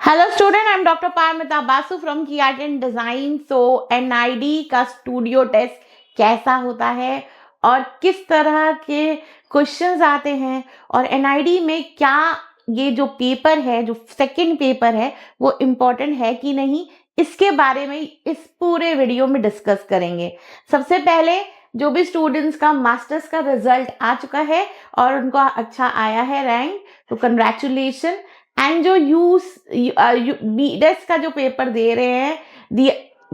Hello student, I am doctor Paramita Basu from key art and design. सो NID का studio test कैसा होता है और किस तरह के क्वेश्चंस आते हैं और एनआईडी में क्या ये जो पेपर है, जो सेकंड पेपर है, वो इम्पोर्टेंट है कि नहीं, इसके बारे में इस पूरे वीडियो में डिस्कस करेंगे। सबसे पहले जो भी स्टूडेंट्स का मास्टर्स का रिजल्ट आ चुका है और उनका अच्छा आया है रैंक, तो कंग्रेचुलेशन। एंड जो बीडेस का जो पेपर दे रहे हैं,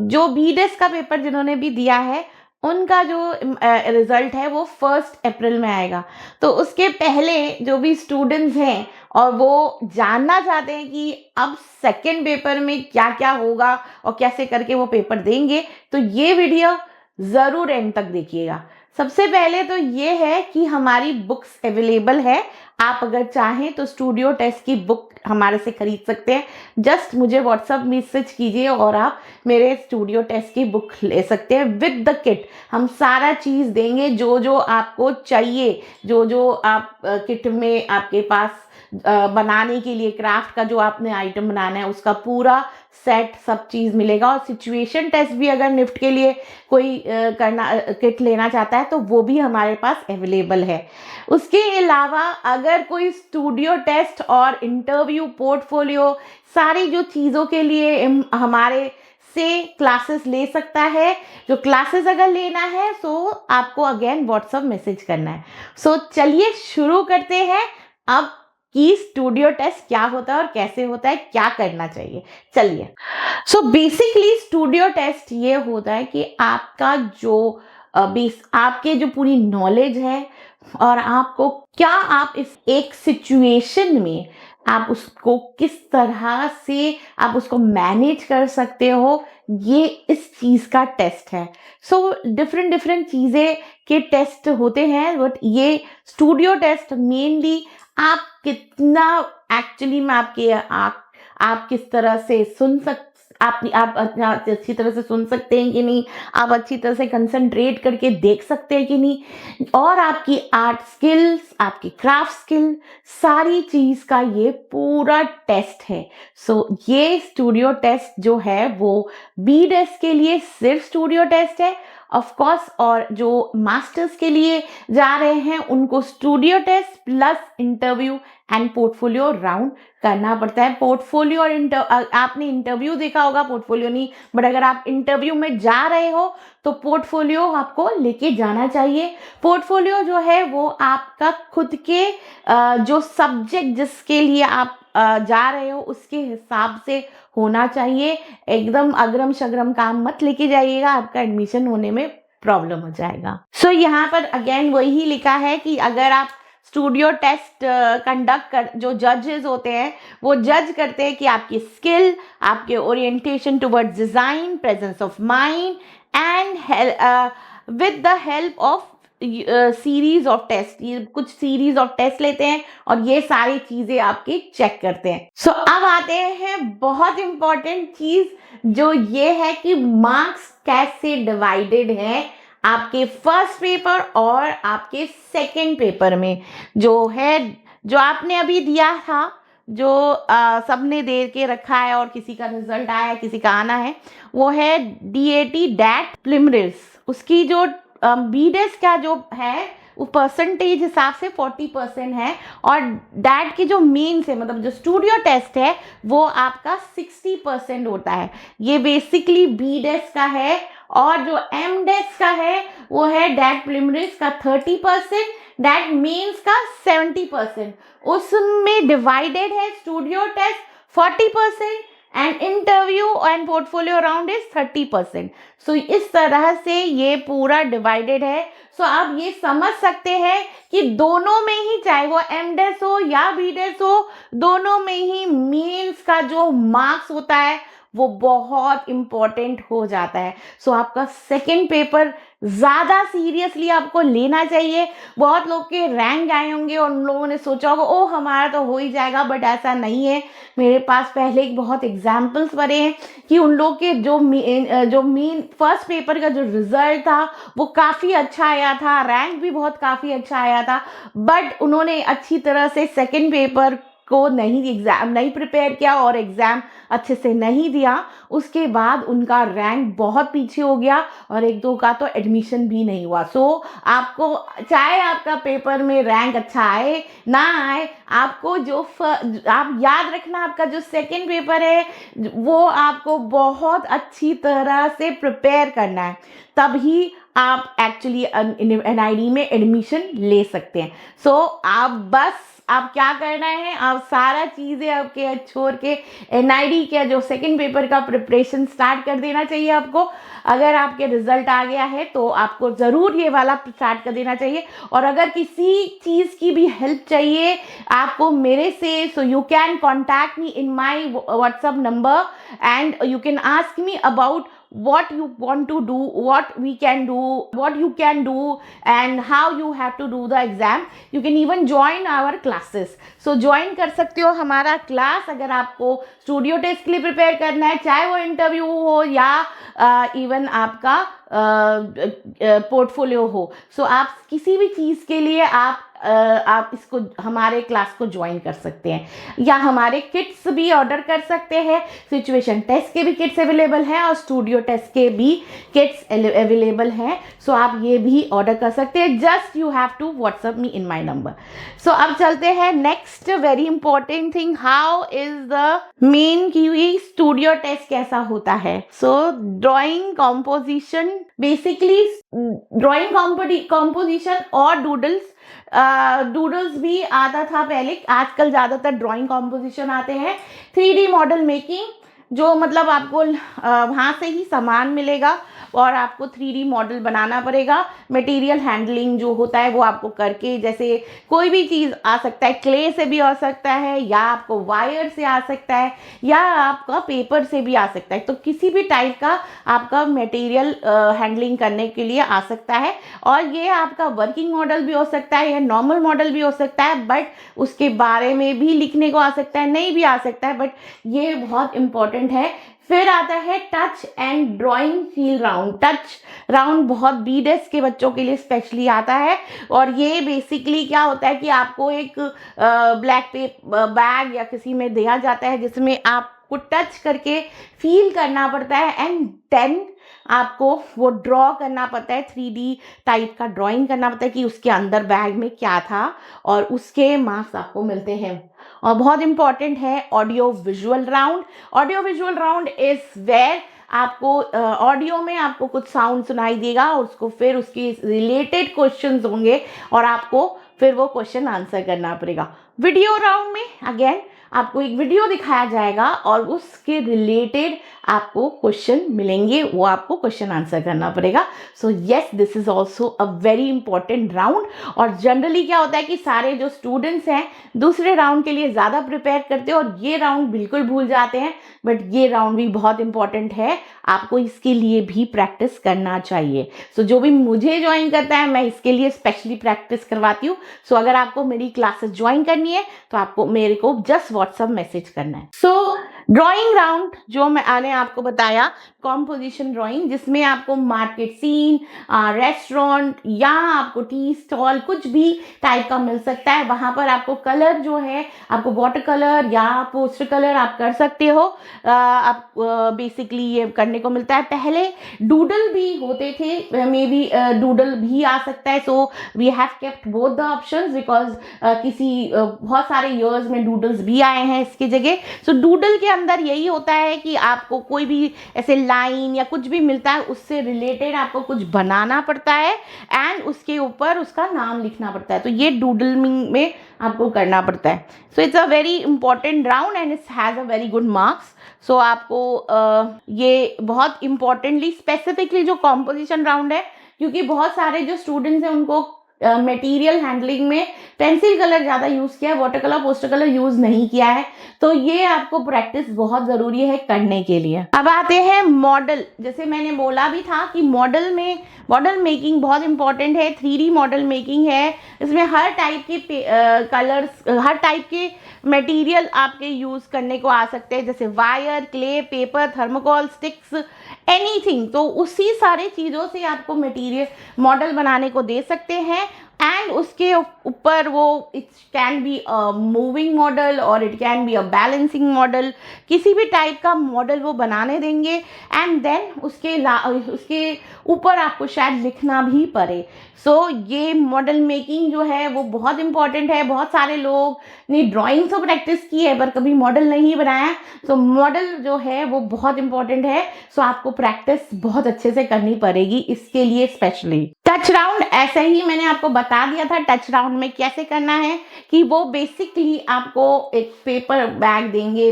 जो बीडेस का पेपर जिन्होंने भी दिया है, उनका जो रिजल्ट है वो 1 अप्रैल में आएगा। तो उसके पहले जो भी स्टूडेंट्स हैं और वो जानना चाहते हैं कि अब सेकंड पेपर में क्या क्या होगा और कैसे करके वो पेपर देंगे, तो ये वीडियो ज़रूर एंड तक देखिएगा। सबसे पहले तो ये है कि हमारी बुक्स अवेलेबल है। आप अगर चाहें तो स्टूडियो टेस्ट की बुक हमारे से खरीद सकते हैं। जस्ट मुझे व्हाट्सअप मैसेज कीजिए और आप मेरे स्टूडियो टेस्ट की बुक ले सकते हैं विद द किट। हम सारा चीज़ देंगे, जो जो आपको चाहिए, जो जो आप किट में आपके पास बनाने के लिए क्राफ्ट का जो आपने आइटम बनाना है उसका पूरा सेट, सब चीज़ मिलेगा। और सिचुएशन टेस्ट भी अगर निफ्ट के लिए कोई किट लेना चाहता है तो वो भी हमारे पास अवेलेबल है। उसके अलावा अगर कोई स्टूडियो टेस्ट और इंटरव्यू, पोर्टफोलियो, सारी जो चीज़ों के लिए हमारे से क्लासेस ले सकता है, जो क्लासेस अगर लेना है तो आपको अगेन व्हाट्सएप मैसेज करना है। सो चलिए शुरू करते हैं अब कि स्टूडियो टेस्ट क्या होता है और कैसे होता है, क्या करना चाहिए। चलिए, सो बेसिकली स्टूडियो टेस्ट ये होता है कि आपका जो आपके जो पूरी नॉलेज है और आपको क्या आप इस एक सिचुएशन में आप उसको किस तरह से आप उसको मैनेज कर सकते हो, ये इस चीज़ का टेस्ट है। सो डिफरेंट चीज़ें के टेस्ट होते हैं, बट ये स्टूडियो टेस्ट मेनली आप कितना एक्चुअली में आप किस तरह से सुन आप अच्छी तरह से सुन सकते हैं कि नहीं, आप अच्छी तरह से कंसंट्रेट करके देख सकते हैं कि नहीं, और आपकी आर्ट स्किल्स, आपकी क्राफ्ट स्किल, सारी चीज़ का ये पूरा टेस्ट है। सो ये स्टूडियो टेस्ट जो है वो बीडेस के लिए सिर्फ स्टूडियो टेस्ट है ऑफ कोर्स, और जो मास्टर्स के लिए जा रहे हैं उनको studio test plus interview and portfolio round करना पड़ता है। पोर्टफोलियो और आपने इंटरव्यू देखा होगा, पोर्टफोलियो नहीं, बट अगर आप इंटरव्यू में जा रहे हो तो पोर्टफोलियो आपको लेके जाना चाहिए। पोर्टफोलियो जो है वो आपका खुद के जो सब्जेक्ट जिसके लिए आप जा रहे हो उसके हिसाब से होना चाहिए। एकदम अग्रम शग्रम काम मत लेके जाइएगा, आपका एडमिशन होने में प्रॉब्लम हो जाएगा। सो यहाँ पर अगेन वही लिखा है कि अगर आप स्टूडियो टेस्ट कंडक्ट कर, जो जजेस होते हैं वो जज करते हैं कि आपकी स्किल, आपके orientation towards design, presence of mind and with the help of series of test. ये कुछ सीरीज ऑफ टेस्ट लेते हैं और ये सारी चीजें आपकी चेक करते हैं। सो अब आते हैं बहुत इंपॉर्टेंट चीज, जो ये है कि मार्क्स कैसे डिवाइडेड है आपके फर्स्ट पेपर और आपके सेकंड पेपर में। जो है, जो आपने अभी दिया था, जो सबने दे के रखा है और किसी का रिजल्ट आया है, किसी का आना है, वो है डीएटी डैट प्रिलिमिनरीज। उसकी जो बीडेस का जो है वो परसेंटेज हिसाब से 40% है, और डैट की जो मेंस है, मतलब जो स्टूडियो टेस्ट है, वो आपका 60% होता है। ये बेसिकली बीडेस का है, और जो एमडेस का है वो है डैट प्रिलिमिनरीज का 30%, डैट मेंस का 70%। उसमें डिवाइडेड है studio test 40% and interview and portfolio round is 30%। So इस तरह से ये पूरा डिवाइडेड है। सो आप ये समझ सकते हैं कि दोनों में ही, चाहे वो एमडेस हो या बीडेस हो, दोनों में ही मेंस का जो मार्क्स होता है वो बहुत इम्पोर्टेंट हो जाता है। सो आपका सेकंड पेपर ज़्यादा सीरियसली आपको लेना चाहिए। बहुत लोग के रैंक आए होंगे और उन लोगों ने सोचा होगा ओ हमारा तो हो ही जाएगा, बट ऐसा नहीं है। मेरे पास पहले एक बहुत एग्जाम्पल्स पड़े हैं कि उन लोग के जो मेन फर्स्ट पेपर का जो रिजल्ट था वो काफ़ी अच्छा आया था, रैंक भी बहुत काफ़ी अच्छा आया था, बट उन्होंने अच्छी तरह से सेकेंड पेपर को एग्ज़ाम नहीं प्रिपेयर किया और एग्ज़ाम अच्छे से नहीं दिया, उसके बाद उनका रैंक बहुत पीछे हो गया और एक दो का तो एडमिशन भी नहीं हुआ। सो आपको चाहे आपका पेपर में रैंक अच्छा आए ना आए, आपको आप याद रखना, आपका जो सेकंड पेपर है वो आपको बहुत अच्छी तरह से प्रिपेयर करना है, तभी आप एक्चुअली NID में एडमिशन ले सकते हैं। सो आप क्या करना है, आप सारा चीज़ें आपके छोड़ के NID के जो सेकंड पेपर का प्रिपरेशन स्टार्ट कर देना चाहिए आपको। अगर आपके रिजल्ट आ गया है तो आपको ज़रूर ये वाला स्टार्ट कर देना चाहिए। और अगर किसी चीज़ की भी हेल्प चाहिए आपको मेरे से, so you can contact me in my WhatsApp number and you can ask me about what you want to do, what we can do, what you can do and how you have to do the exam. You can even join our classes. So join कर सकते हो हमारा class अगर आपको studio test के लिए prepare करना है, चाहे वो इंटरव्यू हो या इवन आपका पोर्टफोलियो हो। सो आप किसी भी चीज़ के लिए आप इसको हमारे क्लास को ज्वाइन कर सकते हैं या हमारे किट्स भी ऑर्डर कर सकते हैं। सिचुएशन टेस्ट के भी किट्स अवेलेबल हैं और स्टूडियो टेस्ट के भी किट्स अवेलेबल हैं। सो आप ये भी ऑर्डर कर सकते हैं। Just you have to WhatsApp me in my number. So अब चलते हैं next very important thing, how is the main key studio test कैसा होता है। So drawing composition, basically drawing composition और डूडल्स भी आता था पहले, आजकल ज़्यादातर ड्राइंग कॉम्पोजिशन आते हैं। 3D मॉडल मेकिंग, जो मतलब आपको वहाँ से ही सामान मिलेगा और आपको 3D मॉडल बनाना पड़ेगा। मटेरियल हैंडलिंग जो होता है वो आपको करके, जैसे कोई भी चीज़ आ सकता है, क्ले से भी आ सकता है या आपको वायर से आ सकता है या आपका पेपर से भी आ सकता है। तो किसी भी टाइप का आपका मटेरियल हैंडलिंग करने के लिए आ सकता है और ये आपका वर्किंग मॉडल भी हो सकता है या नॉर्मल मॉडल भी हो सकता है, बट उसके बारे में भी लिखने को आ सकता है, नहीं भी आ सकता है, बट ये बहुत इंपॉर्टेंट है। फिर आता है touch and drawing feel round. Touch round बहुत BDES के बच्चों के लिए स्पेशली आता है और ये बेसिकली क्या होता है कि आपको एक ब्लैक बैग या किसी में दिया जाता है जिसमें आपको टच करके फील करना पड़ता है एंड देन आपको वो ड्रॉ करना पड़ता है, 3D टाइप का ड्राइंग करना पड़ता है कि उसके अंदर बैग में क्या था और उसके मार्क्स आपको मिलते हैं। और बहुत इंपॉर्टेंट है audio visual round. Audio visual round is where आपको ऑडियो में आपको कुछ साउंड सुनाई देगा और उसको फिर उसके रिलेटेड क्वेश्चंस होंगे और आपको फिर वो क्वेश्चन आंसर करना पड़ेगा। वीडियो राउंड में अगेन आपको एक वीडियो दिखाया जाएगा और उसके रिलेटेड आपको क्वेश्चन मिलेंगे, वो आपको क्वेश्चन आंसर करना पड़ेगा। So yes, this is also a very important round. और जनरली क्या होता है कि सारे जो स्टूडेंट्स हैं दूसरे राउंड के लिए ज़्यादा प्रिपेयर करते हैं और ये राउंड बिल्कुल भूल जाते हैं, बट ये राउंड भी बहुत इंपॉर्टेंट है, आपको इसके लिए भी प्रैक्टिस करना चाहिए। सो जो भी मुझे ज्वाइन करता है मैं इसके लिए स्पेशली प्रैक्टिस करवाती हूँ। सो अगर आपको मेरी क्लासेस ज्वाइन करनी है तो आपको मेरे को जस्ट व्हाट्सएप मैसेज करना है। सो ड्राइंग राउंड जो मैंने आपको बताया, कॉम्पोजिशन ड्राइंग, जिसमें आपको मार्केट सीन, रेस्टोरेंट या आपको टी स्टॉल कुछ भी टाइप का मिल सकता है। वहाँ पर आपको कलर जो है आपको वाटर कलर या पोस्टर कलर आप कर सकते हो। आप बेसिकली ये करने को मिलता है। पहले डूडल भी होते थे, मे बी डूडल भी आ सकता है। So we have kept both the options because बहुत सारे ईयर्स में डूडल्स भी आए हैं इसकी जगह। सो डूडल के अंदर यही होता है कि आपको कोई भी ऐसे लाइन या कुछ भी मिलता है उससे रिलेटेड आपको कुछ बनाना पड़ता है एंड उसके ऊपर उसका नाम लिखना पड़ता है। तो ये डूडलिंग में आपको करना पड़ता है। So it's a very important round and it's has a very good marks. So आपको ये बहुत इंपॉर्टेंटली स्पेसिफिकली जो कॉम्पोजिशन राउंड है, क्योंकि बहुत सारे जो स्टूडेंट्स हैं उनको मटेरियल हैंडलिंग में पेंसिल कलर ज़्यादा यूज़ किया है, water colour poster colour use नहीं किया है, तो ये आपको प्रैक्टिस बहुत ज़रूरी है करने के लिए। अब आते हैं मॉडल। जैसे मैंने बोला भी था कि मॉडल मेकिंग बहुत इंपॉर्टेंट है। 3D मॉडल मेकिंग है, इसमें हर टाइप के कलर्स, हर टाइप के मटेरियल आपके यूज़ करने को आ सकते हैं, जैसे wire, clay, paper, thermocol, sticks, anything. तो उसी सारे चीज़ों से आपको मटेरियल मॉडल बनाने को दे सकते हैं एंड उसके ऊपर वो it can be a moving model और it can be a balancing model, किसी भी टाइप का मॉडल वो बनाने देंगे। एंड देन उसके ऊपर आपको शायद लिखना भी पड़े। सो ये मॉडल मेकिंग जो है वो बहुत इंपॉर्टेंट है। बहुत सारे लोग ने ड्राइंग तो प्रैक्टिस की है पर कभी मॉडल नहीं बनाया। सो मॉडल जो है वो बहुत इंपॉर्टेंट है। सो आपको प्रैक्टिस बहुत अच्छे से करनी पड़ेगी इसके लिए स्पेशली। टच राउंड ऐसे ही मैंने आपको बता दिया था टच राउंड में कैसे करना है, कि वो बेसिकली आपको एक पेपर बैग देंगे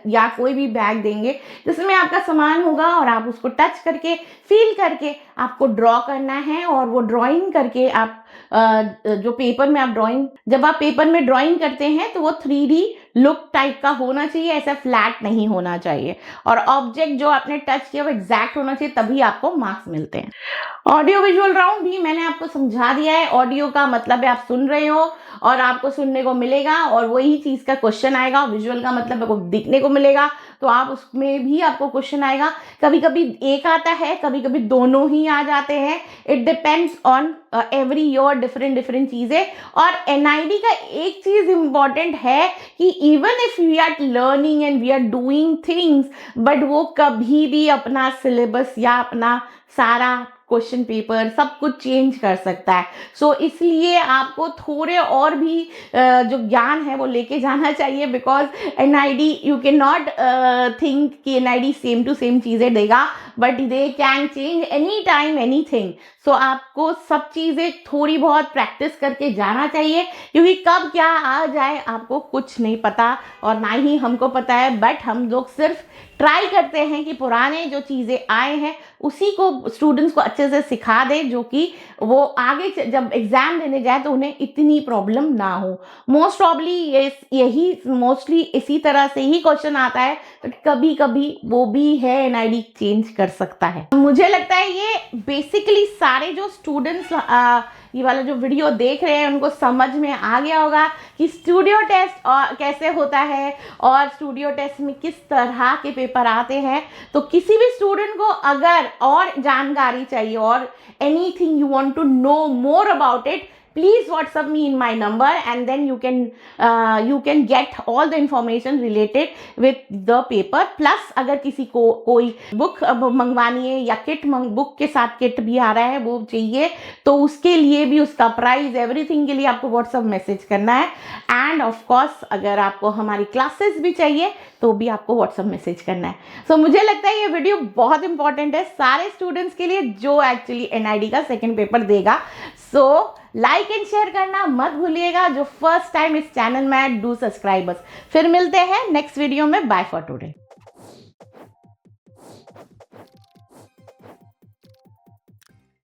या कोई भी बैग देंगे जिसमें आपका सामान होगा और आप उसको टच करके फील करके आपको ड्रॉ करना है। और वो ड्राइंग करके आप जो पेपर में आप ड्राइंग, जब आप पेपर में ड्राइंग करते हैं तो वो 3D लुक टाइप का होना चाहिए, ऐसा फ्लैट नहीं होना चाहिए। और ऑब्जेक्ट जो आपने टच किया वो एग्जैक्ट होना चाहिए, तभी आपको मार्क्स मिलते हैं। ऑडियो विजुअल राउंड भी मैंने आपको समझा दिया है। ऑडियो का मतलब है आप सुन रहे हो और आपको सुनने को मिलेगा और वही चीज का क्वेश्चन आएगा। विजुअल का मतलब आपको दिखने को मिलेगा, तो आप उसमें भी आपको क्वेश्चन आएगा। कभी कभी एक आता है, कभी कभी दोनों ही आ जाते हैं। It depends on every year different different चीजें। और एनआईडी का एक चीज इंपॉर्टेंट है कि even if we are learning and we are doing things, but वो कभी भी अपना सिलेबस या अपना सारा क्वेश्चन पेपर सब कुछ चेंज कर सकता है। सो इसलिए आपको थोड़े और भी जो ज्ञान है वो लेके जाना चाहिए। Because NID you can not think कि एनआईडी सेम टू सेम चीज़ें देगा, but they can change any time anything. So आपको सब चीज़ें थोड़ी बहुत प्रैक्टिस करके जाना चाहिए, क्योंकि कब क्या आ जाए आपको कुछ नहीं पता और ना ही हमको पता है। बट हम लोग सिर्फ ट्राई करते हैं कि पुराने जो चीज़ें आए हैं उसी को स्टूडेंट्स को अच्छे से सिखा दें, जो कि वो आगे जब एग्जाम देने जाए तो उन्हें इतनी प्रॉब्लम ना हो। मोस्ट प्रॉब्ली यही मोस्टली इसी तरह से ही क्वेश्चन आता है, बट कभी कभी वो भी है एनआईडी चेंज कर सकता है। मुझे लगता है ये बेसिकली सारे जो स्टूडेंट्स ये वाला जो वीडियो देख रहे हैं उनको समझ में आ गया होगा कि स्टूडियो टेस्ट कैसे होता है और स्टूडियो टेस्ट में किस तरह के पेपर आते हैं। तो किसी भी स्टूडेंट को अगर और जानकारी चाहिए और anything you want to know more about it, please WhatsApp me in my number and then you can get all the information related with the paper. plus अगर किसी को कोई बुक मंगवानी है या बुक के साथ किट भी आ रहा है वो चाहिए, तो उसके लिए भी उसका प्राइस एवरीथिंग के लिए आपको WhatsApp मैसेज करना है। एंड ऑफ कोर्स अगर आपको हमारी क्लासेस भी चाहिए तो भी आपको WhatsApp मैसेज करना है। सो मुझे लगता है ये वीडियो बहुत इंपॉर्टेंट है सारे स्टूडेंट्स के लिए जो एक्चुअली एनआईडी का सेकेंड पेपर देगा। सो लाइक एंड शेयर करना मत भूलिएगा। जो फर्स्ट टाइम इस चैनल में डू सब्सक्राइबर्स। फिर मिलते हैं नेक्स्ट वीडियो में। Bye for today.